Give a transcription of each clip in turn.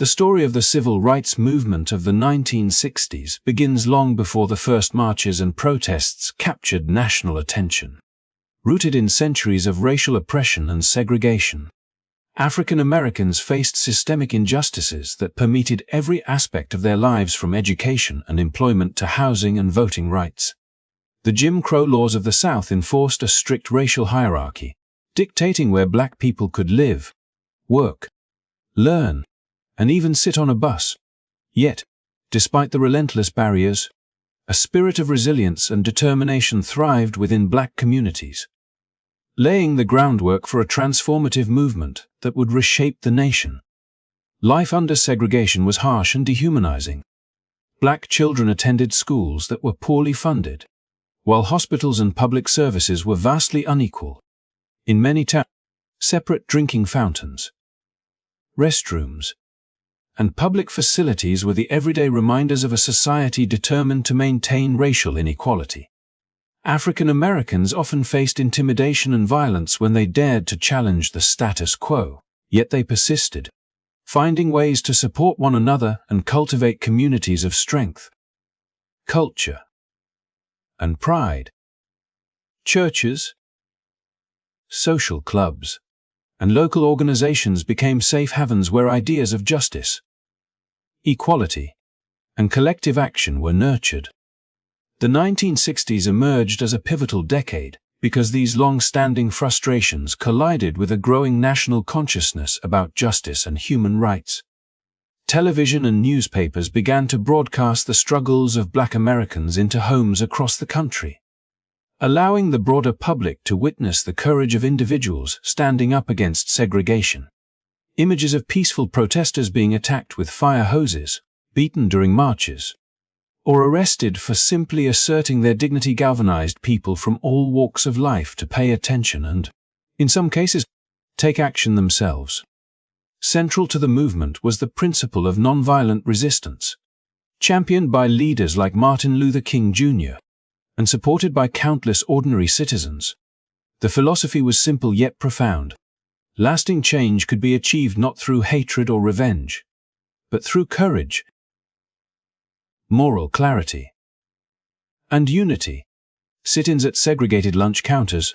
The story of the civil rights movement of the 1960s begins long before the first marches and protests captured national attention. Rooted in centuries of racial oppression and segregation, African Americans faced systemic injustices that permeated every aspect of their lives, from education and employment to housing and voting rights. The Jim Crow laws of the South enforced a strict racial hierarchy, dictating where black people could live, work, learn, and even sit on a bus. Yet, despite the relentless barriers, a spirit of resilience and determination thrived within black communities, laying the groundwork for a transformative movement that would reshape the nation. Life under segregation was harsh and dehumanizing. Black children attended schools that were poorly funded, while hospitals and public services were vastly unequal. In many towns, separate drinking fountains, restrooms, and public facilities were the everyday reminders of a society determined to maintain racial inequality. African Americans often faced intimidation and violence when they dared to challenge the status quo, yet they persisted, finding ways to support one another and cultivate communities of strength, culture, and pride. Churches, social clubs, and local organizations became safe havens where ideas of justice, equality, and collective action were nurtured. The 1960s emerged as a pivotal decade because these long-standing frustrations collided with a growing national consciousness about justice and human rights. Television and newspapers began to broadcast the struggles of Black Americans into homes across the country, allowing the broader public to witness the courage of individuals standing up against segregation. Images of peaceful protesters being attacked with fire hoses, beaten during marches, or arrested for simply asserting their dignity galvanized people from all walks of life to pay attention and, in some cases, take action themselves. Central to the movement was the principle of nonviolent resistance, championed by leaders like Martin Luther King Jr., and supported by countless ordinary citizens. The philosophy was simple yet profound. Lasting change could be achieved not through hatred or revenge, but through courage, moral clarity, and unity. Sit-ins at segregated lunch counters,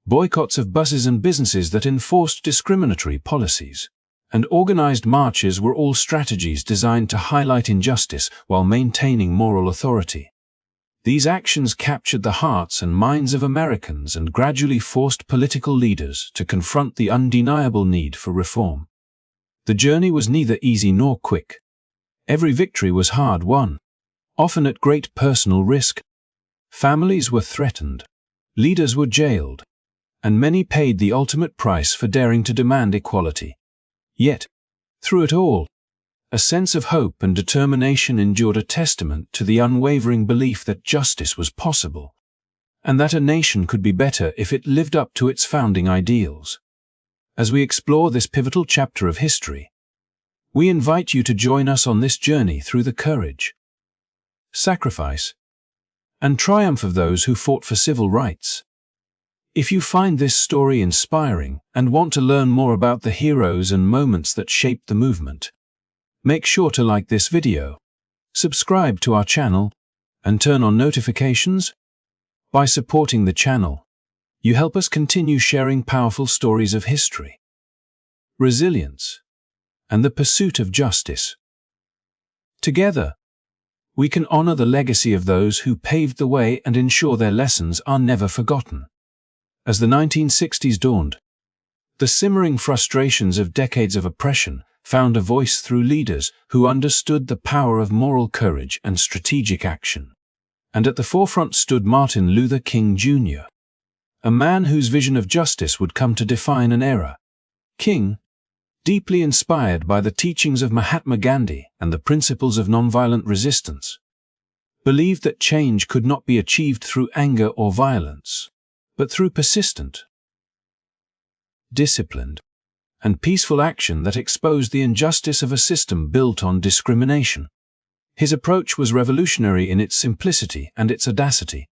boycotts of buses and businesses that enforced discriminatory policies, and organized marches were all strategies designed to highlight injustice while maintaining moral authority. These actions captured the hearts and minds of Americans and gradually forced political leaders to confront the undeniable need for reform. The journey was neither easy nor quick. Every victory was hard-won, often at great personal risk. Families were threatened, leaders were jailed, and many paid the ultimate price for daring to demand equality. Yet, through it all, a sense of hope and determination endured, a testament to the unwavering belief that justice was possible, and that a nation could be better if it lived up to its founding ideals. As we explore this pivotal chapter of history, we invite you to join us on this journey through the courage, sacrifice, and triumph of those who fought for civil rights. If you find this story inspiring and want to learn more about the heroes and moments that shaped the movement, make sure to like this video, subscribe to our channel, and turn on notifications. By supporting the channel, you help us continue sharing powerful stories of history, resilience, and the pursuit of justice. Together, we can honor the legacy of those who paved the way and ensure their lessons are never forgotten. As the 1960s dawned, the simmering frustrations of decades of oppression found a voice through leaders who understood the power of moral courage and strategic action. And at the forefront stood Martin Luther King Jr., a man whose vision of justice would come to define an era. King, deeply inspired by the teachings of Mahatma Gandhi and the principles of nonviolent resistance, believed that change could not be achieved through anger or violence, but through persistent, disciplined, and peaceful action that exposed the injustice of a system built on discrimination. His approach was revolutionary in its simplicity and its audacity,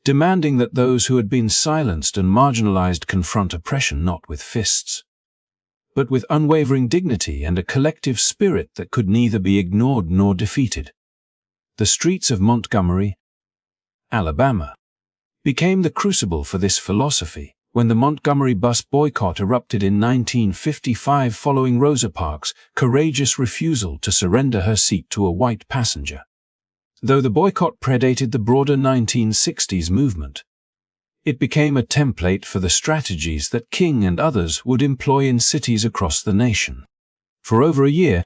demanding that those who had been silenced and marginalized confront oppression not with fists, but with unwavering dignity and a collective spirit that could neither be ignored nor defeated. The streets of Montgomery, Alabama, became the crucible for this philosophy when the Montgomery bus boycott erupted in 1955 following Rosa Parks' courageous refusal to surrender her seat to a white passenger. Though the boycott predated the broader 1960s movement, it became a template for the strategies that King and others would employ in cities across the nation. For over a year,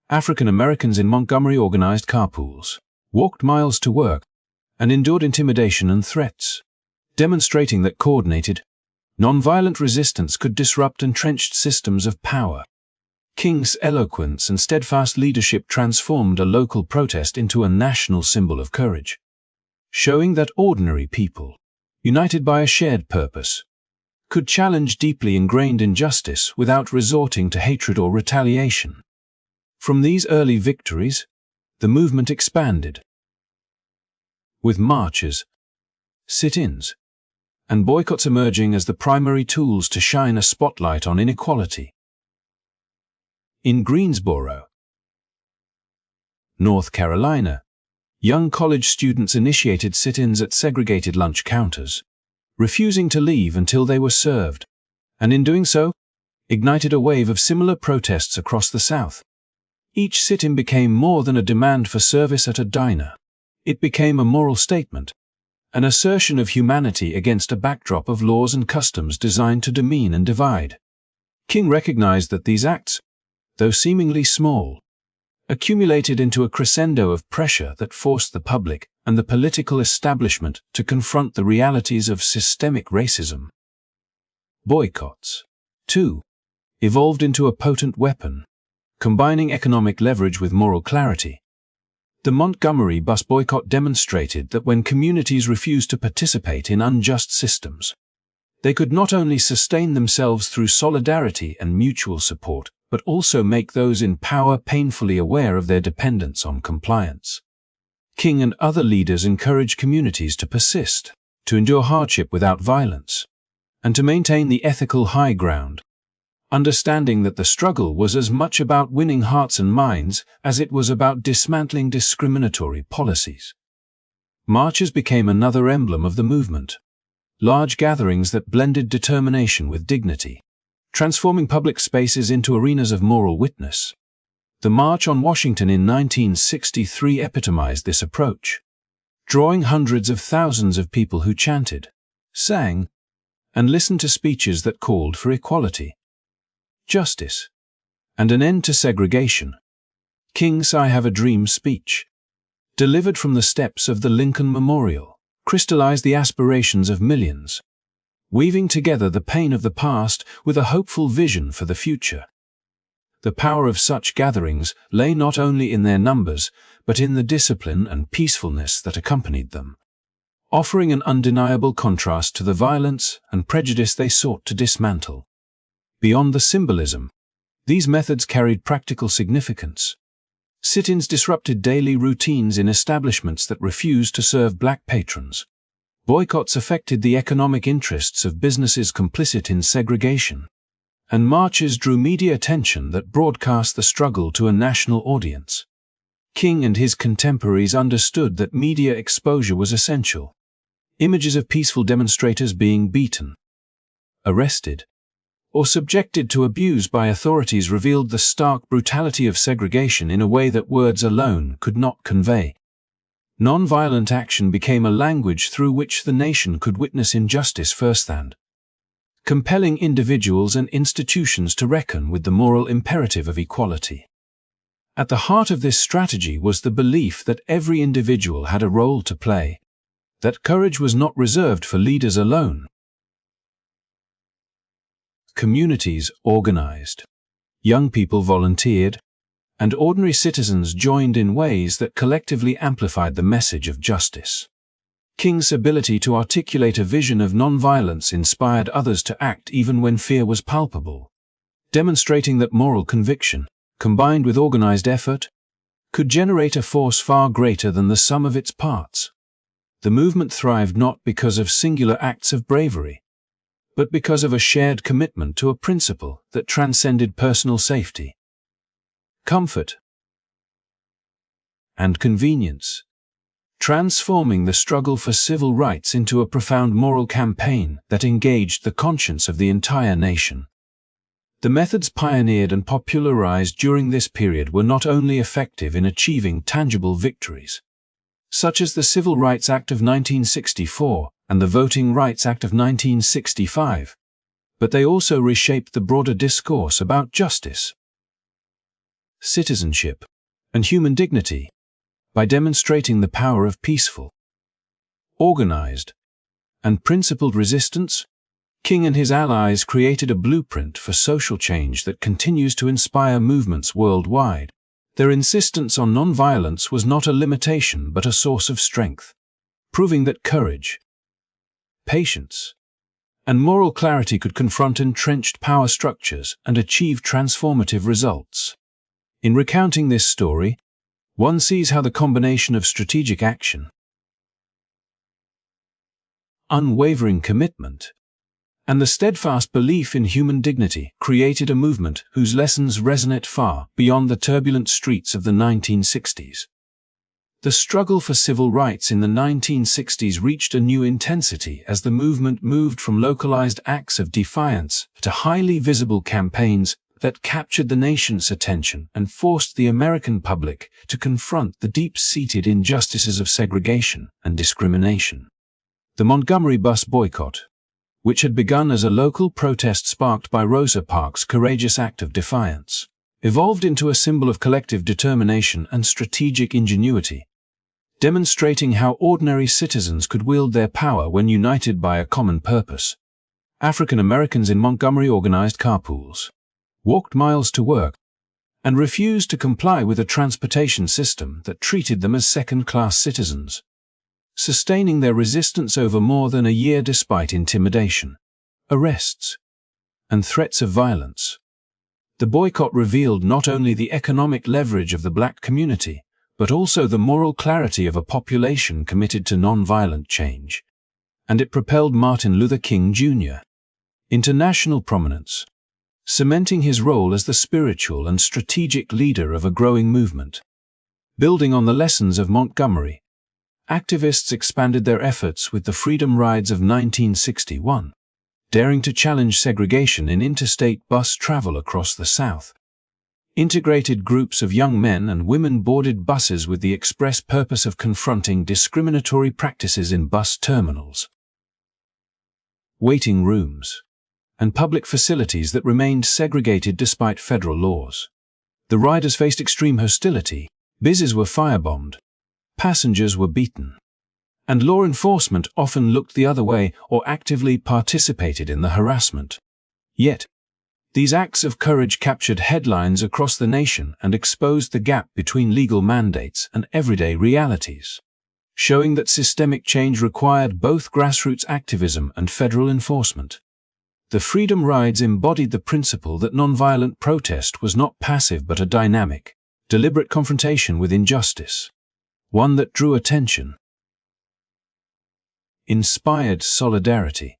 African Americans in Montgomery organized carpools, walked miles to work, and endured intimidation and threats, demonstrating that coordinated, nonviolent resistance could disrupt entrenched systems of power. King's eloquence and steadfast leadership transformed a local protest into a national symbol of courage, showing that ordinary people, united by a shared purpose, could challenge deeply ingrained injustice without resorting to hatred or retaliation. From these early victories, the movement expanded, with marches, sit-ins, and boycotts emerging as the primary tools to shine a spotlight on inequality. In Greensboro, North Carolina, young college students initiated sit-ins at segregated lunch counters, refusing to leave until they were served, and in doing so, ignited a wave of similar protests across the South. Each sit-in became more than a demand for service at a diner. It became a moral statement, an assertion of humanity against a backdrop of laws and customs designed to demean and divide. King recognized that these acts, though seemingly small, accumulated into a crescendo of pressure that forced the public and the political establishment to confront the realities of systemic racism. Boycotts, too, evolved into a potent weapon, combining economic leverage with moral clarity. The Montgomery bus boycott demonstrated that when communities refused to participate in unjust systems, they could not only sustain themselves through solidarity and mutual support, but also make those in power painfully aware of their dependence on compliance. King and other leaders encouraged communities to persist, to endure hardship without violence, and to maintain the ethical high ground, understanding that the struggle was as much about winning hearts and minds as it was about dismantling discriminatory policies. Marches became another emblem of the movement, large gatherings that blended determination with dignity, transforming public spaces into arenas of moral witness. The March on Washington in 1963 epitomized this approach, drawing hundreds of thousands of people who chanted, sang, and listened to speeches that called for equality, justice, and an end to segregation. King's "I Have a Dream" speech, delivered from the steps of the Lincoln Memorial, crystallized the aspirations of millions, weaving together the pain of the past with a hopeful vision for the future. The power of such gatherings lay not only in their numbers, but in the discipline and peacefulness that accompanied them, offering an undeniable contrast to the violence and prejudice they sought to dismantle. Beyond the symbolism, these methods carried practical significance. Sit-ins disrupted daily routines in establishments that refused to serve black patrons. Boycotts affected the economic interests of businesses complicit in segregation, and marches drew media attention that broadcast the struggle to a national audience. King and his contemporaries understood that media exposure was essential. Images of peaceful demonstrators being beaten, arrested, or subjected to abuse by authorities revealed the stark brutality of segregation in a way that words alone could not convey. Nonviolent action became a language through which the nation could witness injustice firsthand, compelling individuals and institutions to reckon with the moral imperative of equality. At the heart of this strategy was the belief that every individual had a role to play, that courage was not reserved for leaders alone. Communities organized, young people volunteered, and ordinary citizens joined in ways that collectively amplified the message of justice. King's ability to articulate a vision of nonviolence inspired others to act even when fear was palpable, demonstrating that moral conviction, combined with organized effort, could generate a force far greater than the sum of its parts. The movement thrived not because of singular acts of bravery, but because of a shared commitment to a principle that transcended personal safety, comfort, and convenience, transforming the struggle for civil rights into a profound moral campaign that engaged the conscience of the entire nation. The methods pioneered and popularized during this period were not only effective in achieving tangible victories, such as the Civil Rights Act of 1964 and the Voting Rights Act of 1965, but they also reshaped the broader discourse about justice, citizenship, and human dignity by demonstrating the power of peaceful, organized, and principled resistance. King and his allies created a blueprint for social change that continues to inspire movements worldwide. Their insistence on nonviolence was not a limitation but a source of strength, proving that courage, patience, and moral clarity could confront entrenched power structures and achieve transformative results. In recounting this story, one sees how the combination of strategic action, unwavering commitment, and the steadfast belief in human dignity created a movement whose lessons resonate far beyond the turbulent streets of the 1960s. The struggle for civil rights in the 1960s reached a new intensity as the movement moved from localized acts of defiance to highly visible campaigns that captured the nation's attention and forced the American public to confront the deep-seated injustices of segregation and discrimination. The Montgomery bus boycott, which had begun as a local protest sparked by Rosa Parks' courageous act of defiance, evolved into a symbol of collective determination and strategic ingenuity, demonstrating how ordinary citizens could wield their power when united by a common purpose. African Americans in Montgomery organized carpools, walked miles to work, and refused to comply with a transportation system that treated them as second-class citizens, sustaining their resistance over more than a year despite intimidation, arrests, and threats of violence. The boycott revealed not only the economic leverage of the black community, but also the moral clarity of a population committed to nonviolent change, and it propelled Martin Luther King Jr. into national prominence, cementing his role as the spiritual and strategic leader of a growing movement. Building on the lessons of Montgomery, activists expanded their efforts with the Freedom Rides of 1961, daring to challenge segregation in interstate bus travel across the South. Integrated groups of young men and women boarded buses with the express purpose of confronting discriminatory practices in bus terminals, waiting rooms, and public facilities that remained segregated despite federal laws. The riders faced extreme hostility, buses were firebombed, passengers were beaten, and law enforcement often looked the other way or actively participated in the harassment. Yet, these acts of courage captured headlines across the nation and exposed the gap between legal mandates and everyday realities, showing that systemic change required both grassroots activism and federal enforcement. The Freedom Rides embodied the principle that nonviolent protest was not passive but a dynamic, deliberate confrontation with injustice, one that drew attention, inspired solidarity,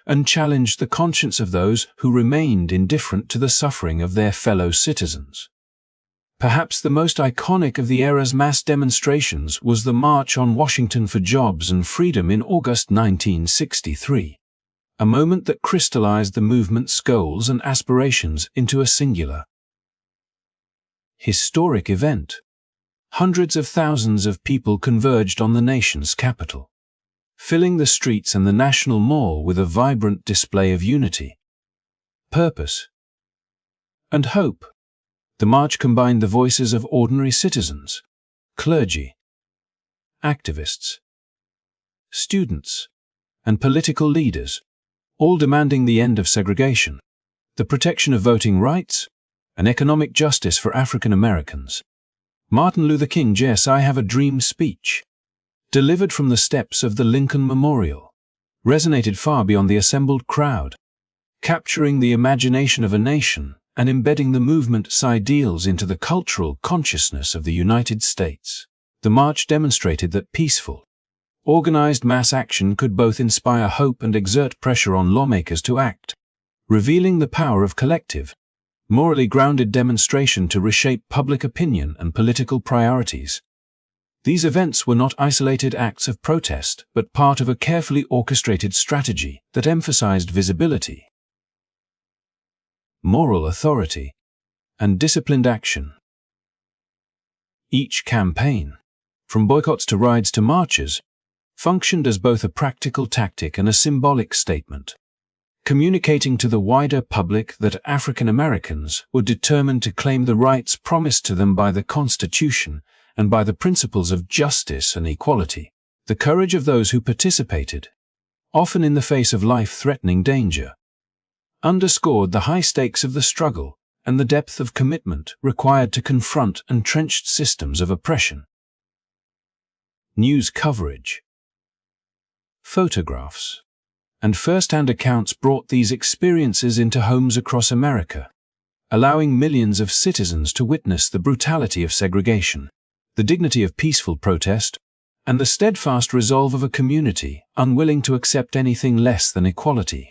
and challenged the conscience of those who remained indifferent to the suffering of their fellow citizens. Perhaps the most iconic of the era's mass demonstrations was the March on Washington for Jobs and Freedom in August 1963, a moment that crystallized the movement's goals and aspirations into a singular, historic event. Hundreds of thousands of people converged on the nation's capital, filling the streets and the National Mall with a vibrant display of unity, purpose, and hope. The march combined the voices of ordinary citizens, clergy, activists, students, and political leaders, all demanding the end of segregation, the protection of voting rights, and economic justice for African Americans. Martin Luther King Jr.'s "I Have a Dream" speech, delivered from the steps of the Lincoln Memorial, resonated far beyond the assembled crowd, capturing the imagination of a nation and embedding the movement's ideals into the cultural consciousness of the United States. The march demonstrated that peaceful, organized mass action could both inspire hope and exert pressure on lawmakers to act, revealing the power of collective, morally grounded demonstration to reshape public opinion and political priorities. These events were not isolated acts of protest, but part of a carefully orchestrated strategy that emphasized visibility, moral authority, and disciplined action. Each campaign, from boycotts to rides to marches, functioned as both a practical tactic and a symbolic statement, communicating to the wider public that African Americans were determined to claim the rights promised to them by the Constitution and by the principles of justice and equality. The courage of those who participated, often in the face of life-threatening danger, underscored the high stakes of the struggle and the depth of commitment required to confront entrenched systems of oppression. News coverage, photographs, and first-hand accounts brought these experiences into homes across America, allowing millions of citizens to witness the brutality of segregation, the dignity of peaceful protest, and the steadfast resolve of a community unwilling to accept anything less than equality.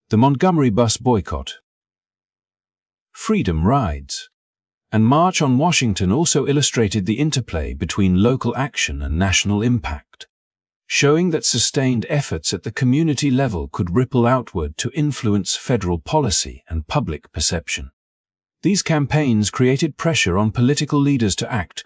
The Montgomery bus boycott, freedom rides, and March on Washington also illustrated the interplay between local action and national impact, showing that sustained efforts at the community level could ripple outward to influence federal policy and public perception. These campaigns created pressure on political leaders to act,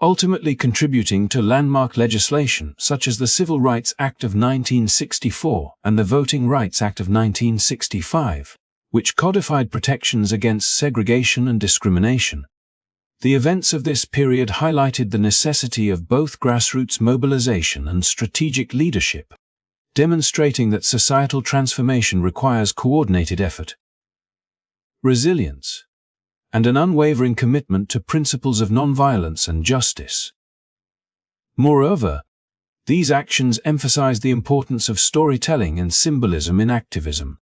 ultimately contributing to landmark legislation such as the Civil Rights Act of 1964 and the Voting Rights Act of 1965, which codified protections against segregation and discrimination. The events of this period highlighted the necessity of both grassroots mobilization and strategic leadership, demonstrating that societal transformation requires coordinated effort, resilience, and an unwavering commitment to principles of nonviolence and justice. Moreover, these actions emphasized the importance of storytelling and symbolism in activism,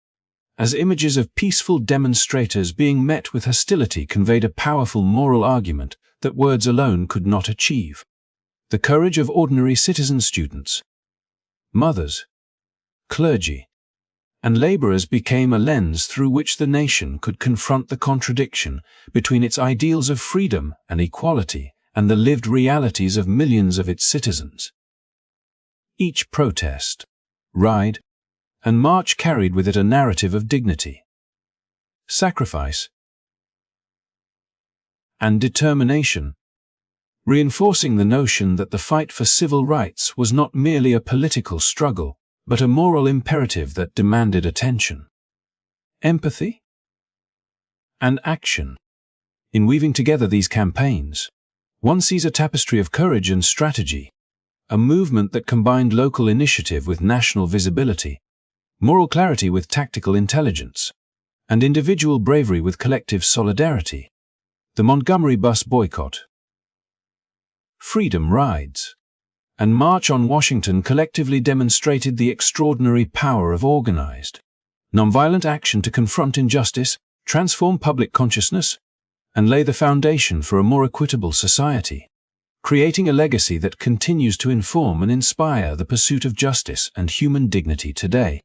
as images of peaceful demonstrators being met with hostility conveyed a powerful moral argument that words alone could not achieve. The courage of ordinary citizen students, mothers, clergy, and laborers became a lens through which the nation could confront the contradiction between its ideals of freedom and equality and the lived realities of millions of its citizens. Each protest, ride, and march carried with it a narrative of dignity, sacrifice, and determination, reinforcing the notion that the fight for civil rights was not merely a political struggle, but a moral imperative that demanded attention, empathy, and action. In weaving together these campaigns, one sees a tapestry of courage and strategy, a movement that combined local initiative with national visibility, moral clarity with tactical intelligence, and individual bravery with collective solidarity. The Montgomery bus boycott, freedom rides, and March on Washington collectively demonstrated the extraordinary power of organized, nonviolent action to confront injustice, transform public consciousness, and lay the foundation for a more equitable society, creating a legacy that continues to inform and inspire the pursuit of justice and human dignity today.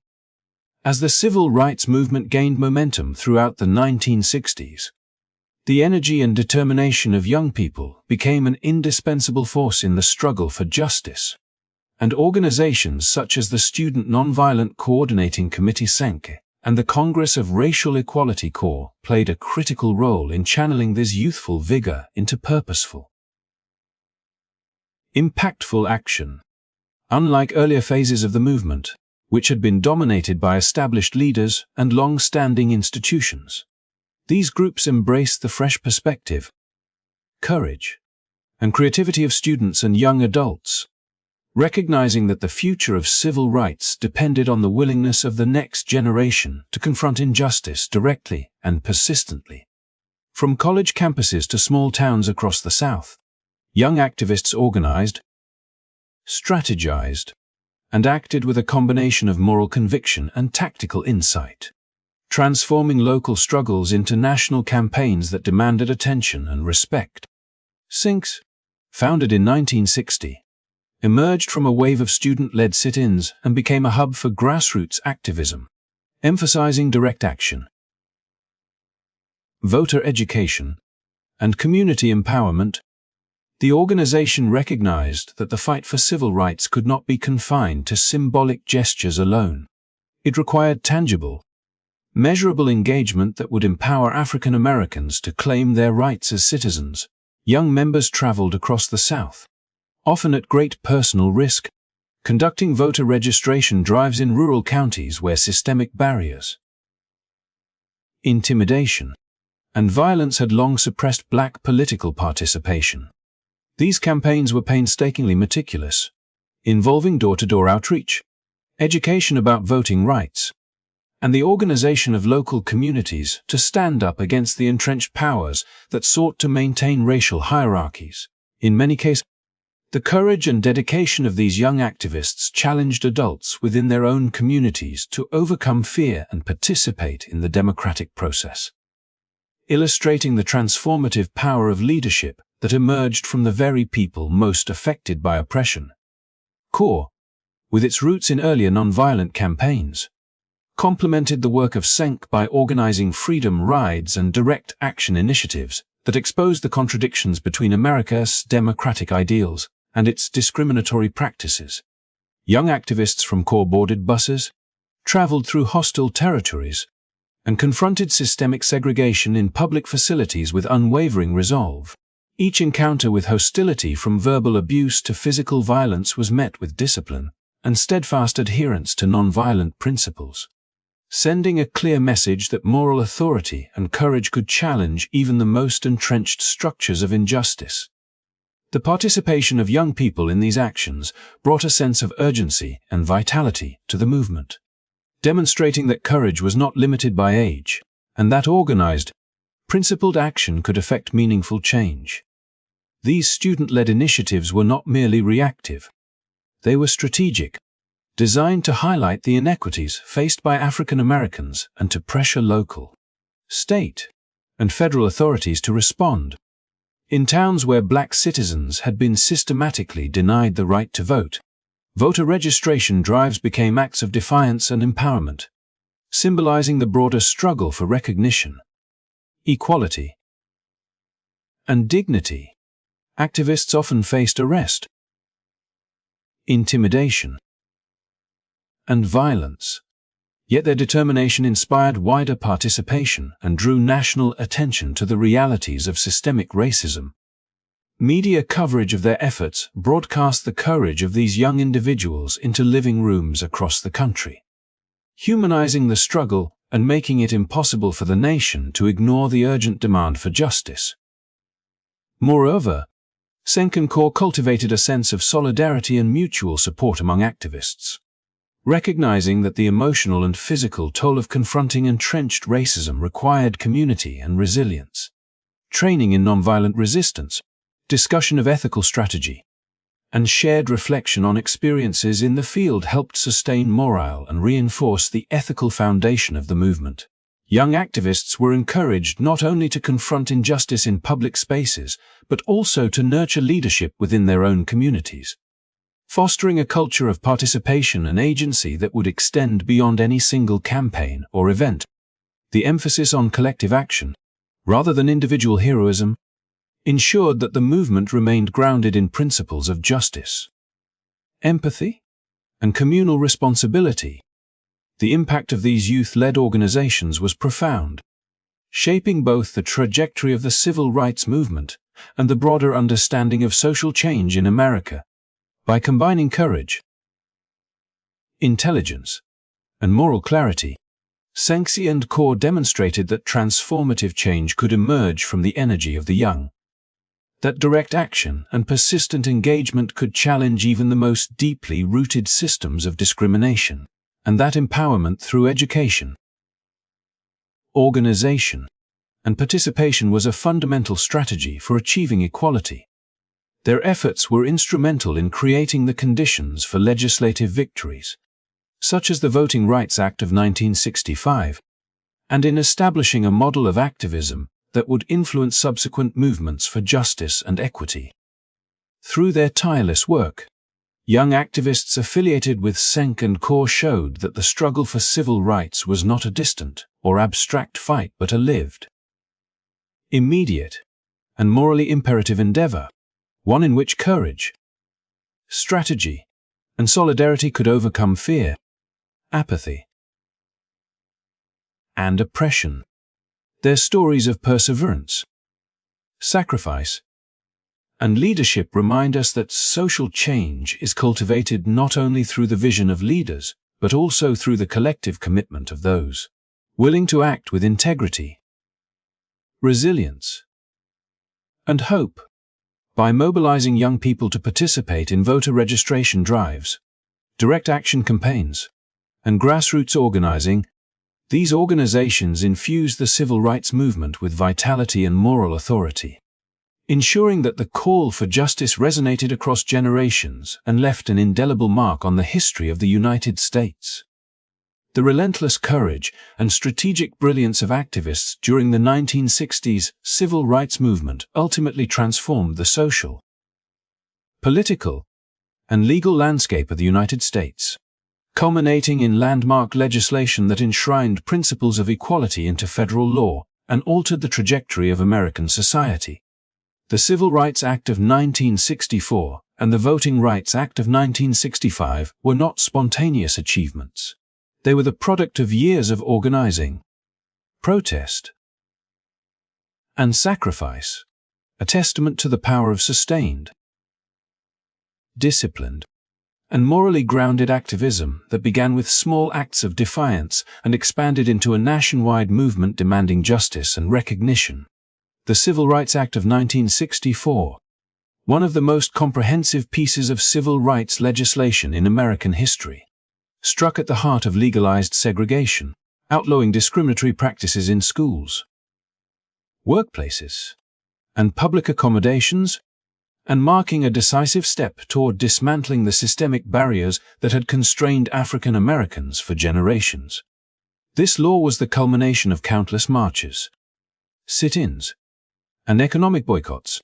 As the civil rights movement gained momentum throughout the 1960s, the energy and determination of young people became an indispensable force in the struggle for justice, and organizations such as the Student Nonviolent Coordinating Committee (SNCC) and the Congress of Racial Equality Corps played a critical role in channeling this youthful vigor into purposeful, impactful action. Unlike earlier phases of the movement, which had been dominated by established leaders and long-standing institutions, these groups embraced the fresh perspective, courage, and creativity of students and young adults, recognizing that the future of civil rights depended on the willingness of the next generation to confront injustice directly and persistently. From college campuses to small towns across the South, young activists organized, strategized, and acted with a combination of moral conviction and tactical insight, transforming local struggles into national campaigns that demanded attention and respect. SNCC, founded in 1960, emerged from a wave of student-led sit-ins and became a hub for grassroots activism, emphasizing direct action, voter education, and community empowerment. The organization recognized that the fight for civil rights could not be confined to symbolic gestures alone. It required tangible, measurable engagement that would empower African Americans to claim their rights as citizens. Young members traveled across the South, often at great personal risk, conducting voter registration drives in rural counties where systemic barriers, intimidation, and violence had long suppressed black political participation. These campaigns were painstakingly meticulous, involving door-to-door outreach, education about voting rights, and the organization of local communities to stand up against the entrenched powers that sought to maintain racial hierarchies. In many cases, the courage and dedication of these young activists challenged adults within their own communities to overcome fear and participate in the democratic process, illustrating the transformative power of leadership that emerged from the very people most affected by oppression. CORE, with its roots in earlier nonviolent campaigns, complemented the work of SENC by organizing freedom rides and direct action initiatives that exposed the contradictions between America's democratic ideals and its discriminatory practices. Young activists from CORE boarded buses, traveled through hostile territories, and confronted systemic segregation in public facilities with unwavering resolve. Each encounter with hostility, from verbal abuse to physical violence, was met with discipline and steadfast adherence to nonviolent principles, sending a clear message that moral authority and courage could challenge even the most entrenched structures of injustice. The participation of young people in these actions brought a sense of urgency and vitality to the movement, demonstrating that courage was not limited by age, and that organized, principled action could effect meaningful change. These student-led initiatives were not merely reactive. They were strategic, designed to highlight the inequities faced by African Americans and to pressure local, state, and federal authorities to respond. In towns where black citizens had been systematically denied the right to vote, voter registration drives became acts of defiance and empowerment, symbolizing the broader struggle for recognition, equality, and dignity. Activists often faced arrest, intimidation, and violence, yet their determination inspired wider participation and drew national attention to the realities of systemic racism. Media coverage of their efforts broadcast the courage of these young individuals into living rooms across the country, humanizing the struggle and making it impossible for the nation to ignore the urgent demand for justice. Moreover, SENC and CORE cultivated a sense of solidarity and mutual support among activists, recognizing that the emotional and physical toll of confronting entrenched racism required community and resilience. Training in nonviolent resistance, discussion of ethical strategy, and shared reflection on experiences in the field helped sustain morale and reinforce the ethical foundation of the movement. Young activists were encouraged not only to confront injustice in public spaces, but also to nurture leadership within their own communities, fostering a culture of participation and agency that would extend beyond any single campaign or event. The emphasis on collective action, rather than individual heroism, ensured that the movement remained grounded in principles of justice, empathy, and communal responsibility. The impact of these youth-led organizations was profound, shaping both the trajectory of the civil rights movement and the broader understanding of social change in America. By combining courage, intelligence, and moral clarity, SENC and CORE demonstrated that transformative change could emerge from the energy of the young, that direct action and persistent engagement could challenge even the most deeply rooted systems of discrimination, and that empowerment through education, organization, and participation was a fundamental strategy for achieving equality. Their efforts were instrumental in creating the conditions for legislative victories, such as the Voting Rights Act of 1965, and in establishing a model of activism that would influence subsequent movements for justice and equity. Through their tireless work, Young activists affiliated with SENC and CORE showed that the struggle for civil rights was not a distant or abstract fight but a lived, immediate, and morally imperative endeavor, one in which courage, strategy, and solidarity could overcome fear, apathy, and oppression. Their stories of perseverance, sacrifice, and leadership remind us that social change is cultivated not only through the vision of leaders, but also through the collective commitment of those willing to act with integrity, resilience, and hope. By mobilizing young people to participate in voter registration drives, direct action campaigns, and grassroots organizing, these organizations infuse the civil rights movement with vitality and moral authority, ensuring that the call for justice resonated across generations and left an indelible mark on the history of the United States. The relentless courage and strategic brilliance of activists during the 1960s civil rights movement ultimately transformed the social, political, and legal landscape of the United States, culminating in landmark legislation that enshrined principles of equality into federal law and altered the trajectory of American society. The Civil Rights Act of 1964 and the Voting Rights Act of 1965 were not spontaneous achievements. They were the product of years of organizing, protest, and sacrifice, a testament to the power of sustained, disciplined, and morally grounded activism that began with small acts of defiance and expanded into a nationwide movement demanding justice and recognition. The Civil Rights Act of 1964, one of the most comprehensive pieces of civil rights legislation in American history, struck at the heart of legalized segregation, outlawing discriminatory practices in schools, workplaces, and public accommodations, and marking a decisive step toward dismantling the systemic barriers that had constrained African Americans for generations. This law was the culmination of countless marches, sit-ins, and economic boycotts,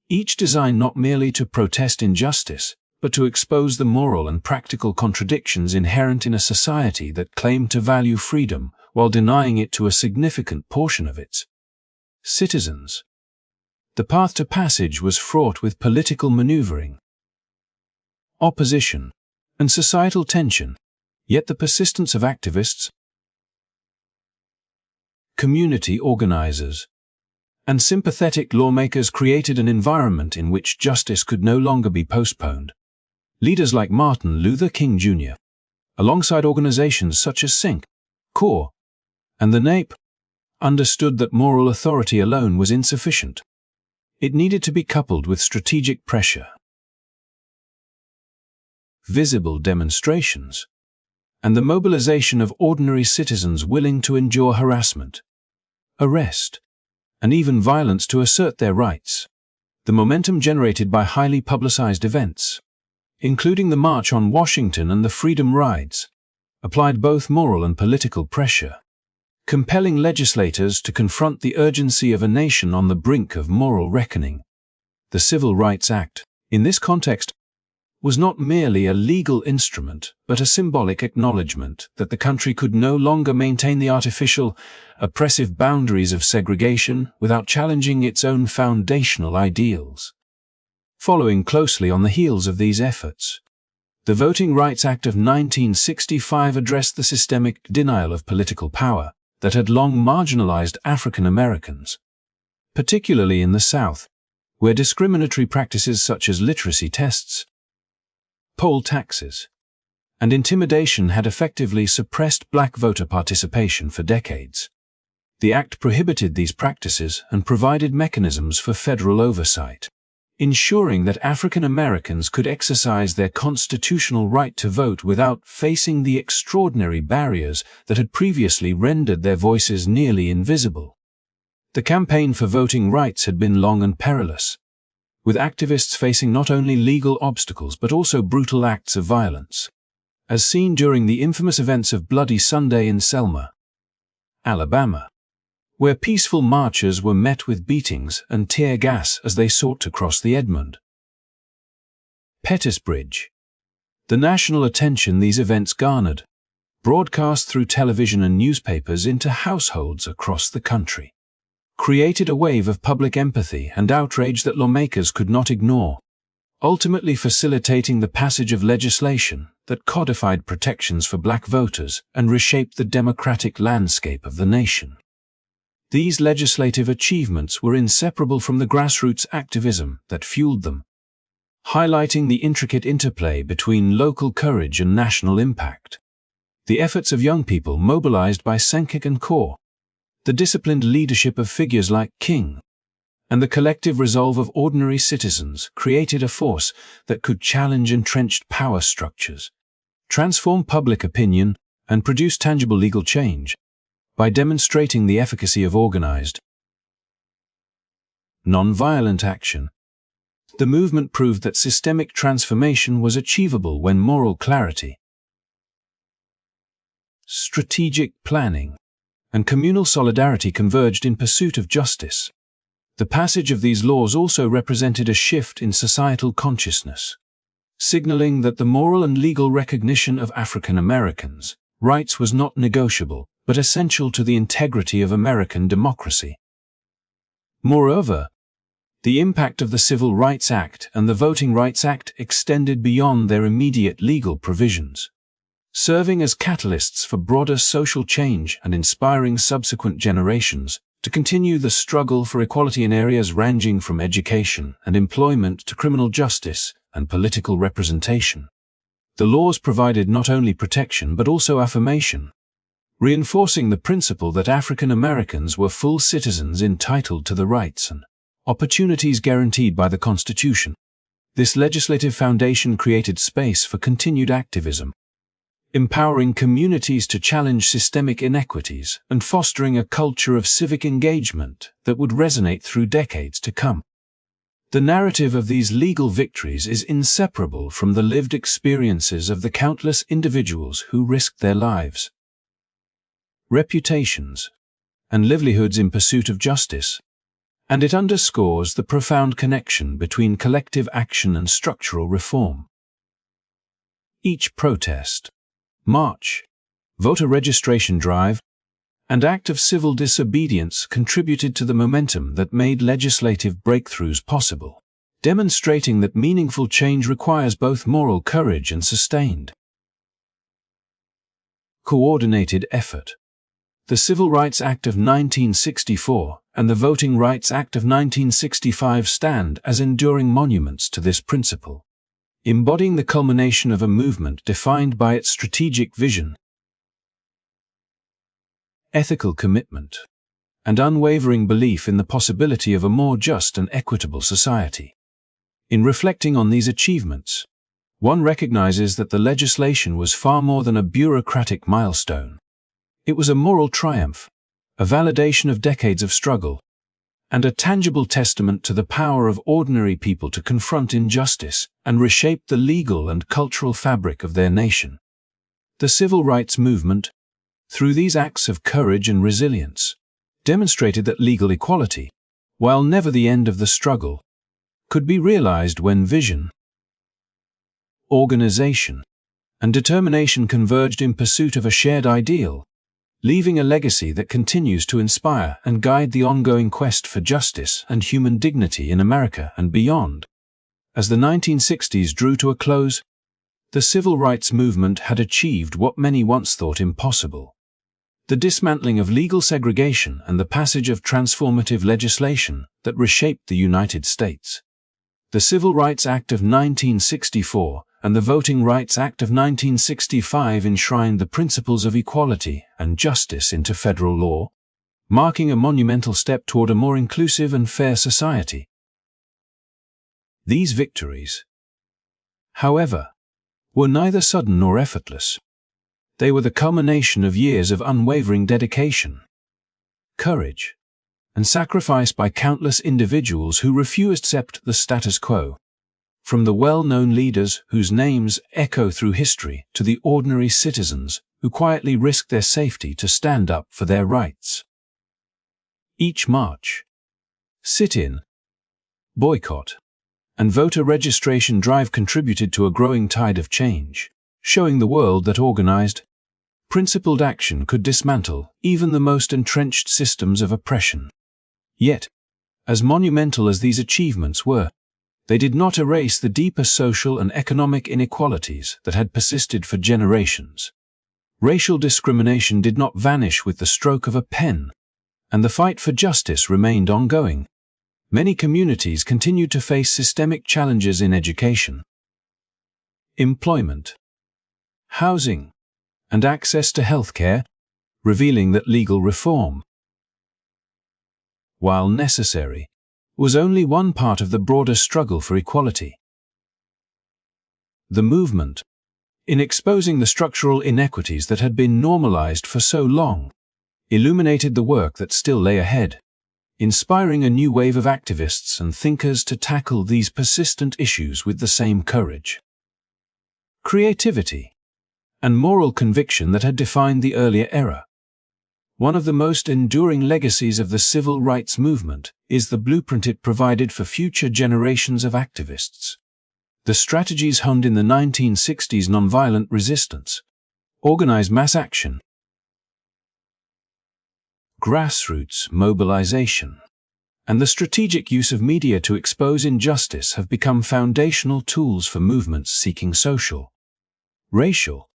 each designed not merely to protest injustice, but to expose the moral and practical contradictions inherent in a society that claimed to value freedom while denying it to a significant portion of its citizens. The path to passage was fraught with political maneuvering, opposition, and societal tension, yet the persistence of activists, community organizers, and sympathetic lawmakers created an environment in which justice could no longer be postponed. Leaders like Martin Luther King Jr., alongside organizations such as SENC, CORE, and the NAPE, understood that moral authority alone was insufficient. It needed to be coupled with strategic pressure, visible demonstrations, and the mobilization of ordinary citizens willing to endure harassment, arrest, and even violence to assert their rights. The momentum generated by highly publicized events, including the March on Washington and the Freedom Rides, applied both moral and political pressure, compelling legislators to confront the urgency of a nation on the brink of moral reckoning. The Civil Rights Act, in this context, was not merely a legal instrument, but a symbolic acknowledgement that the country could no longer maintain the artificial, oppressive boundaries of segregation without challenging its own foundational ideals. Following closely on the heels of these efforts, the Voting Rights Act of 1965 addressed the systemic denial of political power that had long marginalized African Americans, particularly in the South, where discriminatory practices such as literacy tests, poll taxes, and intimidation had effectively suppressed black voter participation for decades. The Act prohibited these practices and provided mechanisms for federal oversight, ensuring that African Americans could exercise their constitutional right to vote without facing the extraordinary barriers that had previously rendered their voices nearly invisible. The campaign for voting rights had been long and perilous, with activists facing not only legal obstacles but also brutal acts of violence, as seen during the infamous events of Bloody Sunday in Selma, Alabama, where peaceful marchers were met with beatings and tear gas as they sought to cross the Edmund Pettus Bridge. The national attention these events garnered, broadcast through television and newspapers into households across the country, created a wave of public empathy and outrage that lawmakers could not ignore, ultimately facilitating the passage of legislation that codified protections for black voters and reshaped the democratic landscape of the nation. These legislative achievements were inseparable from the grassroots activism that fueled them, highlighting the intricate interplay between local courage and national impact. The efforts of young people mobilized by Senkik and Kaur, the disciplined leadership of figures like King, and the collective resolve of ordinary citizens created a force that could challenge entrenched power structures, transform public opinion, and produce tangible legal change by demonstrating the efficacy of organized, nonviolent action. The movement proved that systemic transformation was achievable when moral clarity, strategic planning, and communal solidarity converged in pursuit of justice. The passage of these laws also represented a shift in societal consciousness, signaling that the moral and legal recognition of African Americans' rights was not negotiable, but essential to the integrity of American democracy. Moreover, the impact of the Civil Rights Act and the Voting Rights Act extended beyond their immediate legal provisions, serving as catalysts for broader social change and inspiring subsequent generations to continue the struggle for equality in areas ranging from education and employment to criminal justice and political representation. The laws provided not only protection but also affirmation, reinforcing the principle that African Americans were full citizens entitled to the rights and opportunities guaranteed by the Constitution. This legislative foundation created space for continued activism, empowering communities to challenge systemic inequities and fostering a culture of civic engagement that would resonate through decades to come. The narrative of these legal victories is inseparable from the lived experiences of the countless individuals who risked their lives, reputations, and livelihoods in pursuit of justice, and it underscores the profound connection between collective action and structural reform. Each protest, march, voter registration drive, and act of civil disobedience contributed to the momentum that made legislative breakthroughs possible, demonstrating that meaningful change requires both moral courage and sustained, coordinated effort. The Civil Rights Act of 1964 and the Voting Rights Act of 1965 stand as enduring monuments to this principle, embodying the culmination of a movement defined by its strategic vision, ethical commitment, and unwavering belief in the possibility of a more just and equitable society. In reflecting on these achievements, one recognizes that the legislation was far more than a bureaucratic milestone. It was a moral triumph, a validation of decades of struggle, and a tangible testament to the power of ordinary people to confront injustice and reshape the legal and cultural fabric of their nation. The civil rights movement, through these acts of courage and resilience, demonstrated that legal equality, while never the end of the struggle, could be realized when vision, organization, and determination converged in pursuit of a shared ideal, leaving a legacy that continues to inspire and guide the ongoing quest for justice and human dignity in America and beyond. As the 1960s drew to a close, the civil rights movement had achieved what many once thought impossible: the dismantling of legal segregation and the passage of transformative legislation that reshaped the United States. The Civil Rights Act of 1964 and the Voting Rights Act of 1965 enshrined the principles of equality and justice into federal law, marking a monumental step toward a more inclusive and fair society. These victories, however, were neither sudden nor effortless. They were the culmination of years of unwavering dedication, courage, and sacrifice by countless individuals who refused to accept the status quo. From the well-known leaders whose names echo through history to the ordinary citizens who quietly risked their safety to stand up for their rights. Each march, sit-in, boycott, and voter registration drive contributed to a growing tide of change, showing the world that organized, principled action could dismantle even the most entrenched systems of oppression. Yet, as monumental as these achievements were, they did not erase the deeper social and economic inequalities that had persisted for generations. Racial discrimination did not vanish with the stroke of a pen, and the fight for justice remained ongoing. Many communities continued to face systemic challenges in education, employment, housing, and access to healthcare, revealing that legal reform, while necessary, was only one part of the broader struggle for equality. The movement, in exposing the structural inequities that had been normalized for so long, illuminated the work that still lay ahead, inspiring a new wave of activists and thinkers to tackle these persistent issues with the same courage, creativity, and moral conviction that had defined the earlier era. One of the most enduring legacies of the civil rights movement is the blueprint it provided for future generations of activists. The strategies honed in the 1960s: nonviolent resistance, organized mass action, grassroots mobilization, and the strategic use of media to expose injustice have become foundational tools for movements seeking social, racial,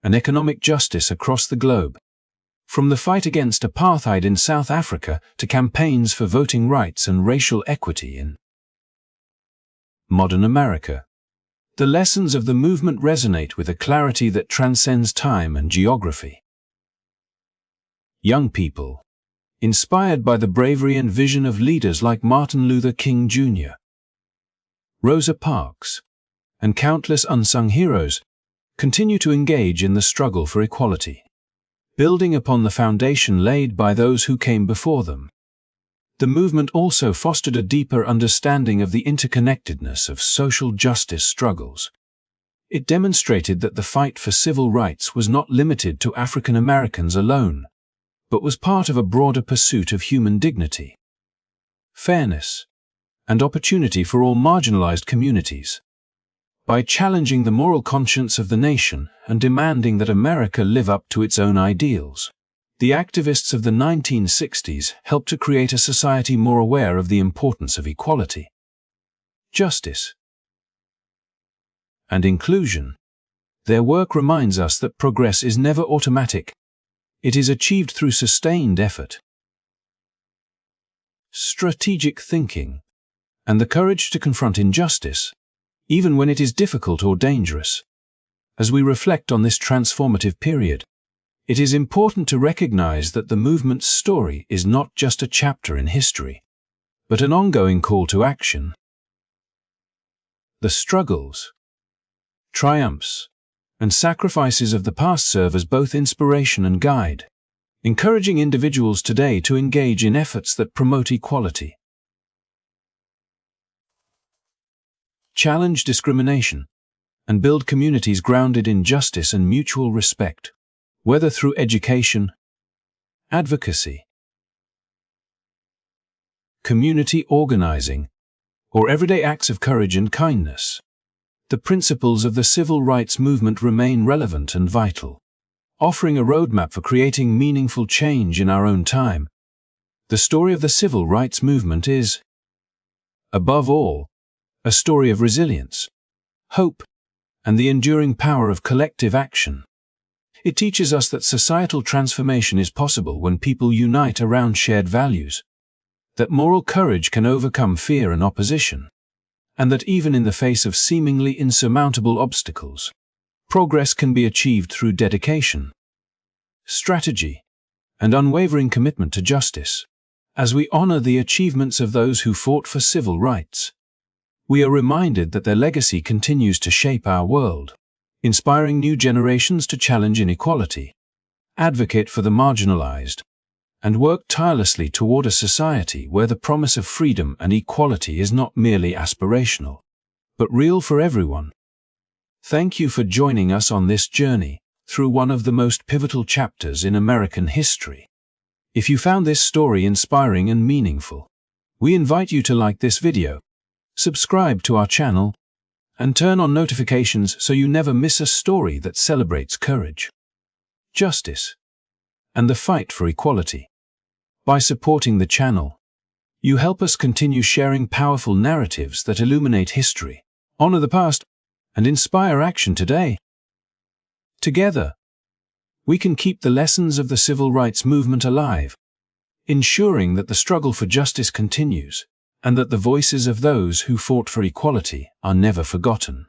and economic justice across the globe. From the fight against apartheid in South Africa to campaigns for voting rights and racial equity in modern America, the lessons of the movement resonate with a clarity that transcends time and geography. Young people, inspired by the bravery and vision of leaders like Martin Luther King Jr., Rosa Parks, and countless unsung heroes, continue to engage in the struggle for equality, building upon the foundation laid by those who came before them. The movement also fostered a deeper understanding of the interconnectedness of social justice struggles. It demonstrated that the fight for civil rights was not limited to African Americans alone, but was part of a broader pursuit of human dignity, fairness, and opportunity for all marginalized communities. By challenging the moral conscience of the nation and demanding that America live up to its own ideals, the activists of the 1960s helped to create a society more aware of the importance of equality, justice, and inclusion. Their work reminds us that progress is never automatic. It is achieved through sustained effort, strategic thinking, and the courage to confront injustice, even when it is difficult or dangerous. As we reflect on this transformative period, it is important to recognize that the movement's story is not just a chapter in history, but an ongoing call to action. The struggles, triumphs, and sacrifices of the past serve as both inspiration and guide, encouraging individuals today to engage in efforts that promote equality, challenge discrimination, and build communities grounded in justice and mutual respect, whether through education, advocacy, community organizing, or everyday acts of courage and kindness. The principles of the civil rights movement remain relevant and vital, offering a roadmap for creating meaningful change in our own time. The story of the civil rights movement is, above all, a story of resilience, hope, and the enduring power of collective action. It teaches us that societal transformation is possible when people unite around shared values, that moral courage can overcome fear and opposition, and that even in the face of seemingly insurmountable obstacles, progress can be achieved through dedication, strategy, and unwavering commitment to justice. As we honor the achievements of those who fought for civil rights, we are reminded that their legacy continues to shape our world, inspiring new generations to challenge inequality, advocate for the marginalized, and work tirelessly toward a society where the promise of freedom and equality is not merely aspirational, but real for everyone. Thank you for joining us on this journey through one of the most pivotal chapters in American history. If you found this story inspiring and meaningful, we invite you to like this video, subscribe to our channel, and turn on notifications so you never miss a story that celebrates courage, justice, and the fight for equality. By supporting the channel, you help us continue sharing powerful narratives that illuminate history, honor the past, and inspire action today. Together, we can keep the lessons of the civil rights movement alive, ensuring that the struggle for justice continues and that the voices of those who fought for equality are never forgotten.